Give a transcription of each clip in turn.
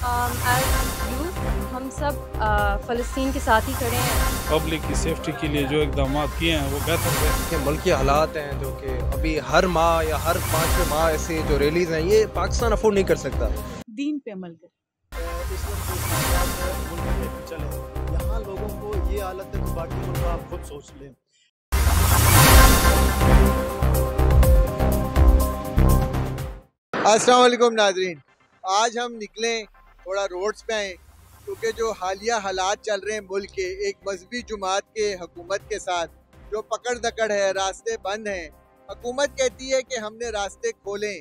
As youth हम सब फ़लस्तीन के साथ ही खड़े हैं। पब्लिक की सेफ्टी के लिए जो इकदाम किए हैं वो बेहतर है। के मुल्क के हालात हैं जो कि अभी हर माह या हर 5वें माह ऐसे जो रैलीज हैं ये पाकिस्तान अफोर्ड नहीं कर सकता। दीन पे अमल करें। इस वक्त जो इस्लामाबाद मुल्क के पिछल है, यहाँ लोगों को ये हालत है तो बाकी मुल्क आप खुद सोच लें। अस्सलाम वालेकुम नाजरीन, आज हम निकले थोड़ा रोड्स पे आए क्योंकि जो हालिया हालात चल रहे हैं मुल्क के, एक मजहबी जुमात के हुकूमत के साथ जो पकड़ दकड़ है, रास्ते बंद हैं। हुकूमत कहती है कि हमने रास्ते खोलें,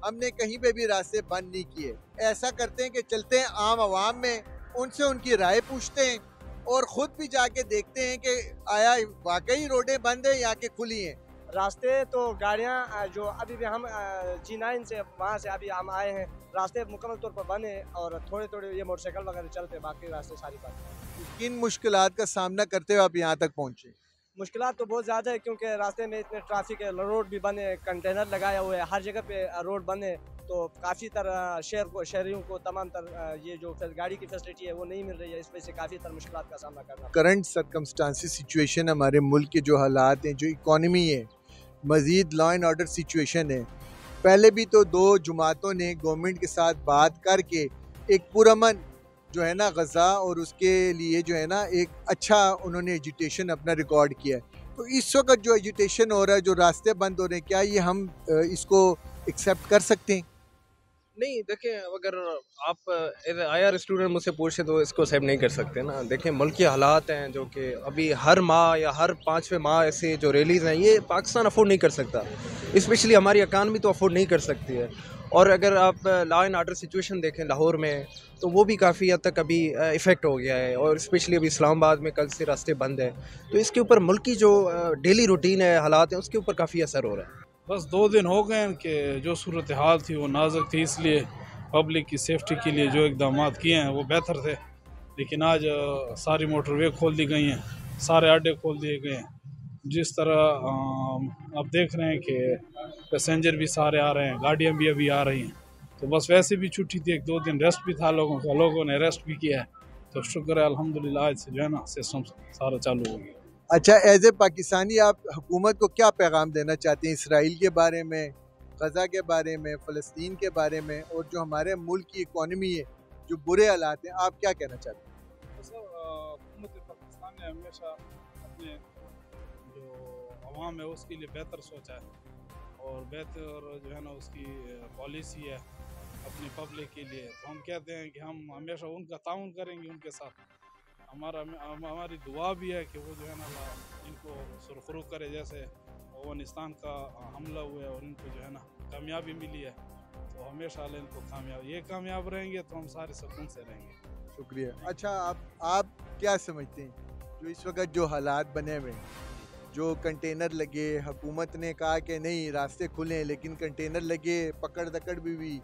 हमने कहीं पे भी रास्ते बंद नहीं किए। ऐसा करते हैं कि चलते हैं आम आवाम में, उनसे उनकी राय पूछते हैं और ख़ुद भी जाके देखते हैं कि आया वाकई रोडें बंद हैं या कि खुली हैं। रास्ते तो गाड़ियाँ जो अभी भी हम G9 से वहाँ से अभी हम आए हैं, रास्ते मुकम्मल तौर पर बंद हैं और थोड़े थोड़े ये मोटरसाइकिल वगैरह चलते हैं, बाकी रास्ते सारी बंद। किन मुश्किलात का सामना करते हुए आप यहाँ तक पहुँचे? मुश्किलात तो बहुत ज़्यादा है क्योंकि रास्ते में इतने ट्रैफिक है, रोड भी बंद है, कंटेनर लगाया हुआ है, हर जगह पे रोड बंद है, तो काफ़ी तरह शहरियों को तमाम ये जो गाड़ी की फैसिलिटी है वो नहीं मिल रही है। इस वजह से काफ़ी तरह मुश्किलात का सामना करना। करंट सर्कमस्टांसिस सिचुएशन, हमारे मुल्क के जो हालात हैं, जो इकॉनमी है, मज़ीद लॉ एंड ऑर्डर सिचुएशन है। पहले भी तो दो जुमातों ने गवर्नमेंट के साथ बात करके एक पुरअमन जो है ना गज़ा और उसके लिए जो है ना एक अच्छा उन्होंने एजुटेशन अपना रिकॉर्ड किया है। तो इस वक्त जो एजुटेशन हो रहा है, जो रास्ते बंद हो रहे हैं, क्या ये हम इसको एक्सेप्ट कर सकते हैं? नहीं, देखिए अगर आप एज IR स्टूडेंट मुझसे पूछे तो इसको सेव नहीं कर सकते ना। देखिए मुल्क के हालात हैं जो कि अभी हर माह या हर 5वें माह ऐसे जो रैलीज हैं ये पाकिस्तान अफोर्ड नहीं कर सकता। स्पेशली हमारी इकानमी तो अफोर्ड नहीं कर सकती है। और अगर आप लॉ एंड ऑर्डर सिचुएशन देखें लाहौर में, तो वो भी काफ़ी हद तक अभी इफ़ेक्ट हो गया है और स्पेशली अभी इस्लामाबाद में कल से रास्ते बंद हैं। तो इसके ऊपर मुल्क की जो डेली रूटीन है, हालात हैं, उसके ऊपर काफ़ी असर हो रहा है। बस 2 दिन हो गए हैं कि जो सूरत हाल थी वो नाजुक थी, इसलिए पब्लिक की सेफ्टी के लिए जो इकदाम किए हैं वो बेहतर थे। लेकिन आज सारी मोटरवे खोल दी गई हैं, सारे अड्डे खोल दिए गए हैं। जिस तरह आप देख रहे हैं कि पैसेंजर भी सारे आ रहे हैं, गाड़ियाँ भी अभी आ रही हैं। तो बस वैसे भी छुट्टी थी, 1-2 दिन रेस्ट भी था लोगों का, लोगों ने रेस्ट भी किया है। तो शुक्र है अल्हम्दुलिल्लाह, आज से जो है ना सिस्टम सारा चालू हो गया। अच्छा, एज ए पाकिस्तानी आप हुकूमत को क्या पैगाम देना चाहते हैं इसराइल के बारे में, गज़ा के बारे में, फ़लस्तीन के बारे में, और जो हमारे मुल्क की इकॉनमी है, जो बुरे हालात हैं, आप क्या कहना चाहते हैं? तो सर हुकूमत पाकिस्तान ने हमेशा अपने जो अवाम है उसके लिए बेहतर सोचा है और बेहतर जो है ना उसकी पॉलिसी है अपनी पब्लिक के लिए। तो हम कहते हैं कि हम हमेशा उनका ताउन करेंगे उनके साथ। हमारी दुआ भी है कि वो जो है ना इनको सुरखरू करे, जैसे अफगानिस्तान का हमला हुआ है और इनको जो है ना कामयाबी मिली है। तो हमेशा इनको कामयाब रहेंगे तो हम सारे सुकून से रहेंगे। शुक्रिया। अच्छा, आप क्या समझते हैं जो इस वक्त जो हालात बने हुए हैं, जो कंटेनर लगे, हुकूमत ने कहा कि नहीं रास्ते खुले, लेकिन कंटेनर लगे, पकड़ दकड़ भी हुई,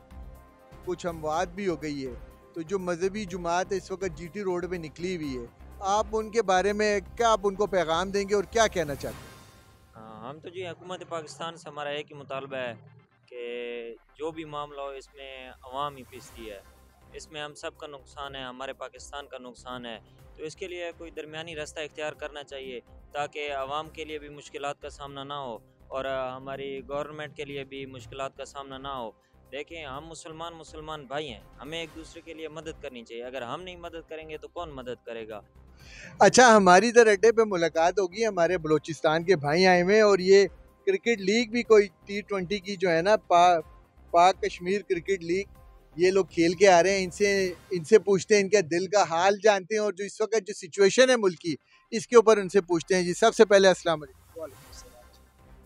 कुछ हमवात भी हो गई है, तो जो मजहबी जुमात है इस वक्त GT रोड पे निकली हुई है, आप उनके बारे में क्या आप उनको पैगाम देंगे और क्या कहना चाहते हैं? हम तो जी हुकूमत पाकिस्तान से हमारा एक ही मुतालबा है कि जो भी मामला हो इसमें अवाम ही पिसती है, इसमें हम सब का नुकसान है, हमारे पाकिस्तान का नुकसान है। तो इसके लिए कोई दरमियानी रास्ता इख्तियार करना चाहिए ताकि अवाम के लिए भी मुश्किलात का सामना ना हो और हमारी गवर्नमेंट के लिए भी मुश्किलात का सामना ना हो। देखें, हम मुसलमान भाई हैं, हमें एक दूसरे के लिए मदद करनी चाहिए। अगर हम नहीं मदद करेंगे तो कौन मदद करेगा? अच्छा, हमारी इधर अड्डे पे मुलाकात होगी, हमारे बलूचिस्तान के भाई आए हुए हैं और ये क्रिकेट लीग भी कोई T20 की जो है ना पाक कश्मीर क्रिकेट लीग, ये लोग खेल के आ रहे हैं। इनसे पूछते हैं, इनके दिल का हाल जानते हैं और जो इस वक्त जो सिचुएशन है मुल्क की, इसके ऊपर उनसे पूछते हैं। जी, सबसे पहले अस्सलाम वालेकुम।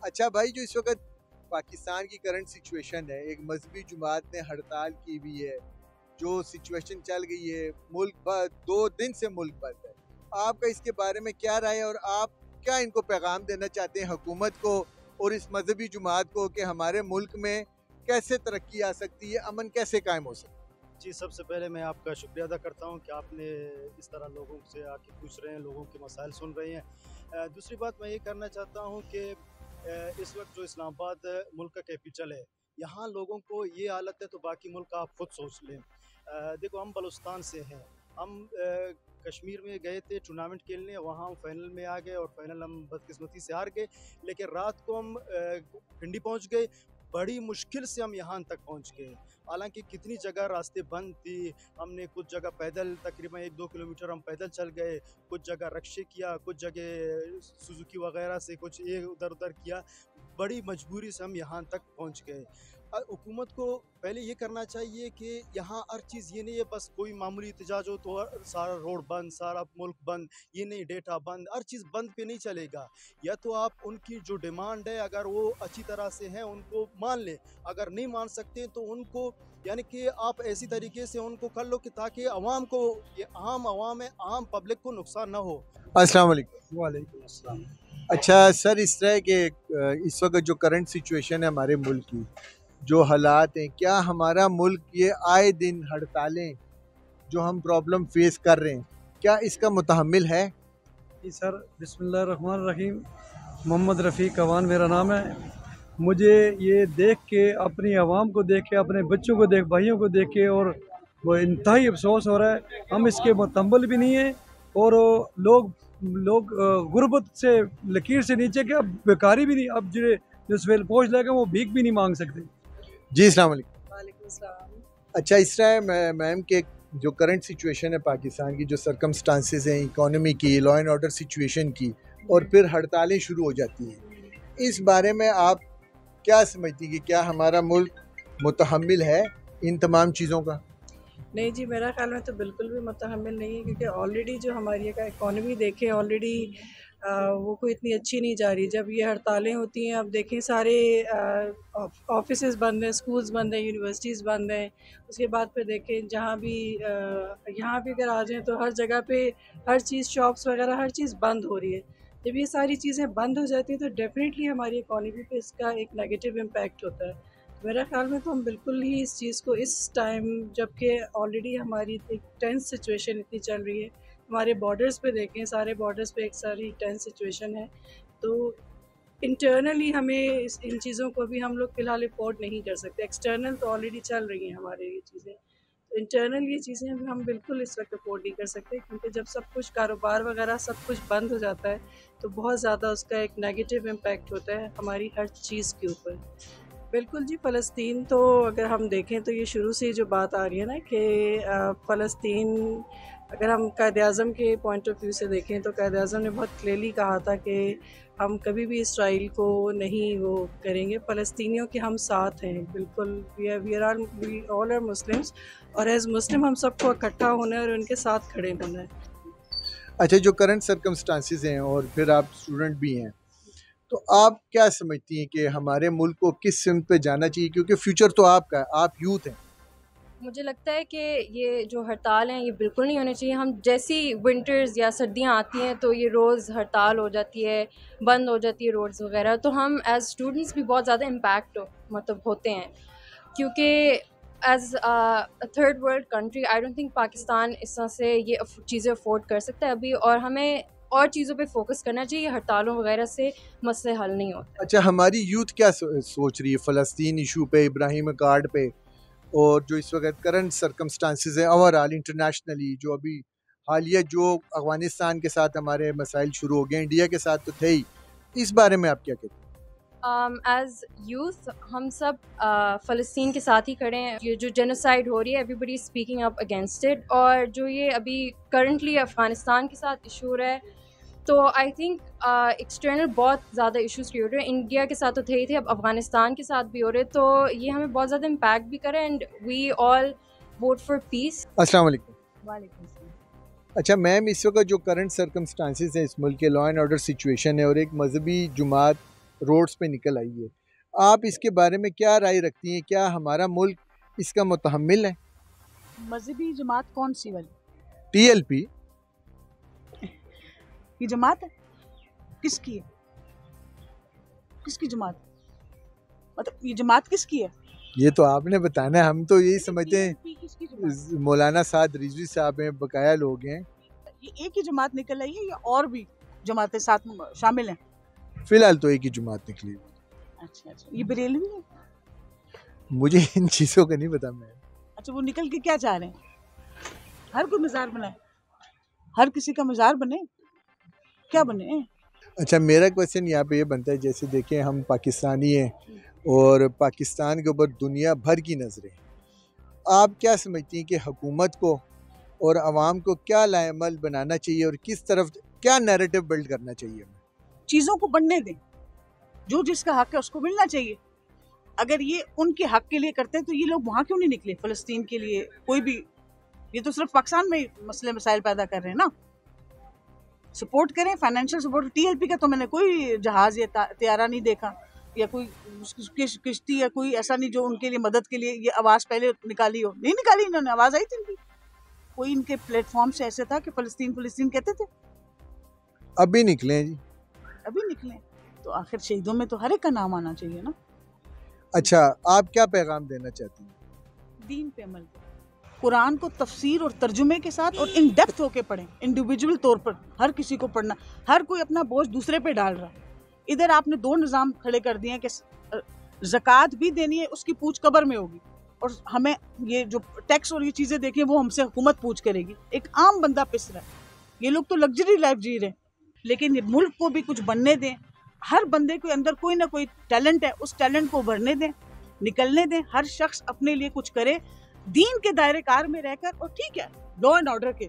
अच्छा भाई, जो इस वक्त पाकिस्तान की करंट सिचुएशन है, एक मजहबी जुमात ने हड़ताल की हुई है, जो सिचुएशन चल गई है, मुल्क 2 दिन से मुल्क बंद है, आपका इसके बारे में क्या राय है और आप क्या इनको पैगाम देना चाहते हैं हुकूमत को और इस मजहबी जुमात को कि हमारे मुल्क में कैसे तरक्की आ सकती है, अमन कैसे कायम हो सकता है? जी, सबसे पहले मैं आपका शुक्रिया अदा करता हूँ कि आपने इस तरह लोगों से आके पूछ रहे हैं, लोगों के मसाइल सुन रहे हैं। दूसरी बात मैं ये करना चाहता हूँ कि इस वक्त जो इस्लामाबाद मुल्क का कैपिटल है, यहाँ लोगों को ये हालत है तो बाकी मुल्क आप खुद सोच लें। देखो हम बलूचिस्तान से हैं, हम कश्मीर में गए थे टूर्नामेंट खेलने, वहाँ हम फाइनल में आ गए और फाइनल हम बदकिस्मती से हार गए। लेकिन रात को हम पिंडी पहुँच गए, बड़ी मुश्किल से हम यहाँ तक पहुँच गए। हालांकि कितनी जगह रास्ते बंद थी, हमने कुछ जगह पैदल तकरीबन 1-2 किलोमीटर हम पैदल चल गए, कुछ जगह रक्शे किया, कुछ जगह सुजुकी वगैरह से कुछ ये उधर उधर किया। बड़ी मजबूरी से हम यहाँ तक पहुँच गए। हुकूमत को पहले ये करना चाहिए कि यहाँ हर चीज़ ये नहीं है बस कोई मामूली एहतजाज हो तो सारा रोड बंद, सारा मुल्क बंद, ये नहीं डेटा बंद, हर चीज़ बंद पे नहीं चलेगा। या तो आप उनकी जो डिमांड है अगर वो अच्छी तरह से है उनको मान लें, अगर नहीं मान सकते तो उनको यानी कि आप ऐसी तरीके से उनको कर लो कि ताकि आवाम को, ये आम आवाम है, आम पब्लिक को नुकसान ना हो। अस्सलाम वालेकुम। वालेकुम अस्सलाम। अच्छा सर, इस तरह के इस वक्त जो करंट सिचुएशन है हमारे मुल्क की, जो हालात हैं, क्या हमारा मुल्क ये आए दिन हड़तालें जो हम प्रॉब्लम फेस कर रहे हैं, क्या इसका मुतहम्मिल है? जी सर, बिस्मिल्लाहिर्रहमानिर्रहीम। मोहम्मद रफ़ीक अवान मेरा नाम है। मुझे ये देख के, अपनी आवाम को देख के, अपने बच्चों को देख, भाइयों को देख के और वो इंतहाई अफसोस हो रहा है। हम इसके मुतहम्मिल भी नहीं हैं और लोग गुर्बत से लकीर से नीचे के, अब बेकारी भी नहीं, अब जो सवेल पहुँच लेगा वो भीख भी नहीं मांग सकते। जी अस्सलाम वालेकुम। वालेकुम सलाम। अच्छा, इस तरह मैम के जो करंट सिचुएशन है पाकिस्तान की, जो सर्कमस्टांसेस हैं इकोनॉमी की, लॉ एंड ऑर्डर सिचुएशन की, और फिर हड़तालें शुरू हो जाती हैं, इस बारे में आप क्या समझती हैं कि क्या हमारा मुल्क मुतहम्मिल है इन तमाम चीज़ों का? नहीं जी, मेरा ख्याल में तो बिल्कुल भी मुतहम्मिल नहीं है, क्योंकि ऑलरेडी जो हमारी इकॉनमी देखें ऑलरेडी वो कोई इतनी अच्छी नहीं जा रही। जब ये हड़तालें होती हैं, अब देखें सारे ऑफिसेज़ बंद हैं, स्कूल्स बंद हैं, यूनिवर्सिटीज़ बंद हैं। उसके बाद फिर देखें जहाँ भी यहाँ भी अगर आ जाएँ तो हर जगह पे हर चीज़, शॉप्स वगैरह हर चीज़ बंद हो रही है। जब ये सारी चीज़ें बंद हो जाती हैं तो डेफिनेटली हमारी इकॉनमी पे इसका एक नेगेटिव इम्पैक्ट होता है। मेरा ख्याल में तो हम बिल्कुल ही इस चीज़ को इस टाइम, जबकि ऑलरेडी हमारी एक टेंस सिचुएशन इतनी चल रही है, हमारे बॉर्डर्स पे देखें, सारे बॉर्डर्स पे एक सारी टेंस सिचुएशन है, तो इंटरनली हमें इन चीज़ों को भी हम लोग फ़िलहाल अफोर्ड नहीं कर सकते। एक्सटर्नल तो ऑलरेडी चल रही हैं हमारे ये चीज़ें, तो इंटरनल ये चीज़ें हम बिल्कुल इस वक्त अफोर्ड नहीं कर सकते, क्योंकि जब सब कुछ कारोबार वगैरह सब कुछ बंद हो जाता है तो बहुत ज़्यादा उसका एक नेगेटिव इम्पैक्ट होता है हमारी हर चीज़ के ऊपर। बिल्कुल जी, फ़लस्तीन तो अगर हम देखें तो ये शुरू से जो बात आ रही है ना कि फ़लस्तीन, अगर हम कायद-ए-आज़म के पॉइंट ऑफ व्यू से देखें तो कायद-ए-आज़म ने बहुत क्लियरली कहा था कि हम कभी भी इसराइल को नहीं वो करेंगे, फ़लस्तीनियों के हम साथ हैं बिल्कुल। वी ऑल आर मुस्लिम्स, और एज़ मुस्लिम हम सबको इकट्ठा होना है और उनके साथ खड़े होना है। अच्छा, जो करंट सर्कमस्टांसेस हैं और फिर आप स्टूडेंट भी हैं, तो आप क्या समझती हैं कि हमारे मुल्क को किस सिमत पे जाना चाहिए, क्योंकि फ्यूचर तो आपका है, आप यूथ हैं? मुझे लगता है कि ये जो हड़ताल हैं ये बिल्कुल नहीं होने चाहिए। हम जैसी विंटर्स या सर्दियाँ आती हैं तो ये रोज़ हड़ताल हो जाती है, बंद हो जाती है रोड्स वगैरह, तो हम एज़ स्टूडेंट्स भी बहुत ज़्यादा इम्पैक्ट होते हैं, क्योंकि as third world country I don't think Pakistan इस तरह से ये चीज़ें अफोर्ड कर सकता है अभी, और हमें और चीज़ों पे फोकस करना चाहिए। हड़तालों वगैरह से मसले हल नहीं होते। अच्छा, हमारी यूथ क्या सोच रही है फ़लस्तीन इशू पे, इब्राहिम कार्ड पे, और जो इस वक्त करंट सर्कमस्टांसेस हैं ओवरऑल इंटरनेशनली, जो अभी हालिया जो अफ़गानिस्तान के साथ हमारे मसाइल शुरू हो गए, इंडिया के साथ तो थे ही, इस बारे में आप क्या कहते हैं? एज़ यूथ हम सब फ़लस्तीन के साथ ही खड़े हैं। ये जो जेनोसाइड हो रही है, everybody speaking up against it, और जो ये अभी करंटली अफ़गानिस्तान के साथ इशू हो रहा है, तो आई थिंक एक्सटर्नल बहुत ज़्यादा इश्यूज़ क्रिएट हो रहे हैं। इंडिया के साथ तो थे ही थे, अब अफ़गानिस्तान के साथ भी हो रहे, तो ये हमें बहुत ज़्यादा इम्पैक्ट भी करे, and we all vote for peace. अस्सलाम वालेकुम। वालेकुम सलाम। अच्छा मैम, इस वक्त जो करंट सर्कमस्टांसेस हैं इस मुल्क के, लॉ एंड ऑर्डर सिचुएशन है और एक मजहबी जुमात रोड्स पे निकल आई है, आप इसके बारे में क्या राय रखती हैं? क्या हमारा मुल्क इसका मुतहम्मिल है? मजहबी जमात कौन सी वाली? TLP। ये जमात है किसकी है? किसकी जमात? मतलब ये जमात किसकी है? ये तो आपने बताना है, हम तो यही समझते हैं। किसकी जमात? मौलाना साद रिजवी साहब हैं, बकाया लोग हैं। ये एक ही जमात निकल आई है या और भी जमातें साथ शामिल हैं? फिलहाल तो एक ही जमात निकली। अच्छा, ये बरेलवी है? मुझे इन चीज़ों का नहीं पता। मैं अच्छा, वो निकल के क्या चाह रहे हैं? हर कोई मज़ार बनाए, हर किसी का मज़ार बने, क्या बने? अच्छा, मेरा क्वेश्चन यहाँ पे ये बनता है, जैसे देखें हम पाकिस्तानी हैं और पाकिस्तान के ऊपर दुनिया भर की नज़रें, आप क्या समझती हैं कि हुकूमत को और आवाम को क्या लाएमल बनाना चाहिए और किस तरफ क्या नैरेटिव बिल्ड करना चाहिए? चीज़ों को बनने दें, जो जिसका हक है उसको मिलना चाहिए। अगर ये उनके हक के लिए करते हैं तो ये लोग वहाँ क्यों नहीं निकले फ़लस्तीन के लिए? कोई भी, ये तो सिर्फ पाकिस्तान में मसले मसाइल पैदा कर रहे हैं ना। सपोर्ट करें, फाइनेंशियल सपोर्ट। टीएलपी का तो मैंने कोई जहाज़ या तैयारा नहीं देखा, या कोई किश्ती या कोई ऐसा नहीं जो उनके लिए मदद के लिए ये आवाज़ पहले निकाली हो। नहीं निकाली इन्होंने, आवाज़ आई थी इनकी। कोई इनके प्लेटफॉर्म से ऐसे था कि फ़लस्तीन फ़लस्तीन कहते थे? अभी निकले जी, अभी निकले तो आखिर शहीदों में तो हर एक का नाम आना चाहिए ना। अच्छा, आप क्या पैगाम देना चाहती हैं? दीन पे अमल करें, कुरान को तफसीर और तर्जुमे के साथ और इन डेप्थ होके पढ़ें। इंडिविजुअल तौर पर हर किसी को पढ़ना, हर कोई अपना बोझ दूसरे पे डाल रहा है। इधर आपने 2 निज़ाम खड़े कर दिए हैं कि ज़कात भी देनी है, उसकी पूछ कब्र में होगी, और हमें ये जो टैक्स और ये चीज़ें देखें वो हमसे हुकूमत पूछ करेगी। एक आम बंदा पिस रहा है। ये लोग तो लग्जरी लाइफ जी रहे हैं, लेकिन ये मुल्क को भी कुछ बनने दें। हर बंदे के अंदर कोई ना कोई टैलेंट है, उस टैलेंट को भरने दें, निकलने दें। हर शख्स अपने लिए कुछ करे, दीन के दायरे कार में रहकर, और ठीक है लॉ एंड ऑर्डर के।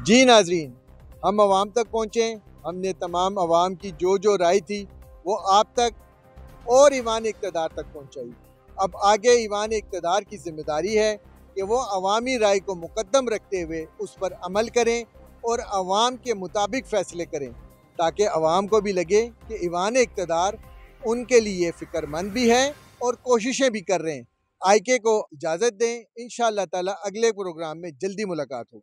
जी नाजरीन, हम आवाम तक पहुँचे, हमने तमाम आवाम की जो राय थी वो आप तक और ईवान इक़्तिदार तक पहुँचाई। अब आगे ईवान इक़्तिदार की जिम्मेदारी है कि वो अवामी राय को मुकद्दम रखते हुए उस पर अमल करें और अवाम के मुताबिक फ़ैसले करें, ताकि अवाम को भी लगे कि ईवान इक़्तिदार उनके लिए फ़िक्रमंद भी है और कोशिशें भी कर रहे हैं। आईके को इजाज़त दें, इंशाअल्लाह ताला अगले प्रोग्राम में जल्दी मुलाकात हो।